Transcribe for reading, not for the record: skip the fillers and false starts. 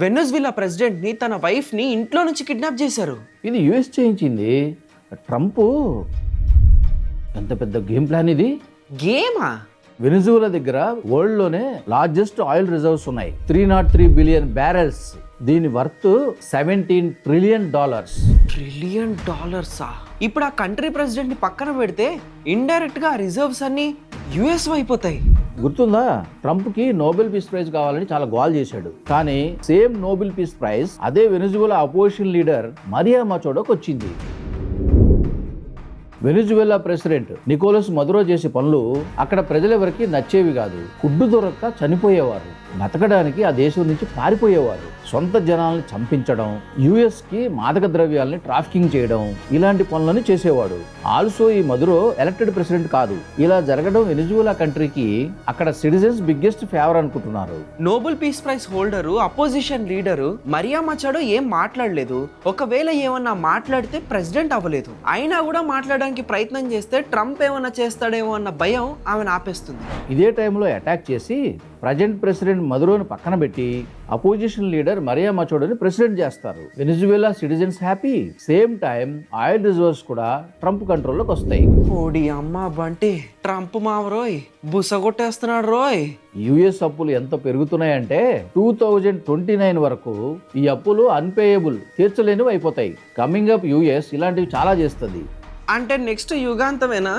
వెనెజువేలా president ని తన wife ని ఇంట్లో నుంచి కిడ్నాప్ చేశారు. ఇది యుఎస్ చేయించింది. ట్రంప్ ఎంత పెద్ద గేమ్ ప్లాన్ ఇది. గేమా? వెనిజువేలా దగ్గర వరల్డ్ లోనే లార్జెస్ట్ ఆయిల్ రిజర్వ్స్ ఉన్నాయి. 303 బిలియన్ బ్యారెల్స్. దీని వర్త్ $17 ట్రిలియన్. ట్రిలియన్ డాలర్సా? ఇప్పుడు ఆ కంట్రీ ప్రెసిడెంట్ ని పక్కన పెడితే ఇండైరెక్ట్ గా రిజర్వ్స్ అన్ని యుఎస్ అయిపోతాయి. గుర్తుందా, ట్రంప్ కి నోబెల్ పీస్ ప్రైజ్ కావాలని చాలా గోల్ చేశాడు. కానీ సేమ్ నోబెల్ పీస్ ప్రైజ్ అదే వెనిజువేలా అపోజిషన్ లీడర్ మరియా మచోడోకి వచ్చింది. వెనిజువేలా ప్రెసిడెంట్ నికోలస్ మదురో చేసే పనులు అక్కడ ప్రజలెవరికి నచ్చేవి కాదు. ఫుడ్ దొరక్క చనిపోయేవారు. బతకడానికి ఆ దేశం నుంచి పారిపోయేవారు. సొంత జనాల్ని చంపించడం, యుఎస్ కి మాదక ద్రవ్యాలని ట్రాఫికింగ్ చేయడం, ఇలాంటి పనులను చేసేవాడు. ఆల్సో ఈ మదురో ఎలక్టెడ్ ప్రెసిడెంట్ కాదు. ఇలా జరగడం వెనిజువేలా కంట్రీకి అక్కడ సిటిజన్స్ బిగ్గెస్ట్ ఫేవర్ అనుకుంటున్నారు. Nobel peace prize holder opposition leader Mariya Machado ఏం మాట్లాడలేదు. ఒకవేళ ఏమన్నా మాట్లాడితే ప్రెసిడెంట్ అవ్వలేదు. అయినా కూడా మాట్లాడడానికి ప్రయత్నం చేస్తే ట్రంప్ ఏమన్నా చేస్తాడేమో అన్న భయం ఆమెను ఆపేస్తుంది. ఇదే టైంలో అటాక్ చేసి ప్రజెంట్ ప్రెసిడెంట్ మదురోని పక్కన పెట్టి అపోజిషన్ లీడర్ మరియా మచోడోని ప్రెసిడెంట్ చేస్తారు. Venezuela citizens happy. Same time oil reserves కూడా ట్రంప్ కంట్రోల్లోకి వస్తాయి. ఓడి అమ్మ బంటి, ట్రంప్ మావరోయ్ బుసగొట్టేస్తున్నాడు రోయ్. యుఎస్ అప్పులు ఎంత పెరుగుతున్నాయంటే 2029 వరకు ఈ అప్పులు అన్పేయబుల్, తీర్చలేనివి అయిపోతాయి. కమింగ్ అప్ యుఎస్ ఇలాంటివి చాలా చేస్తుంది. అంటే నెక్స్ట్ యుగాంతమేనా?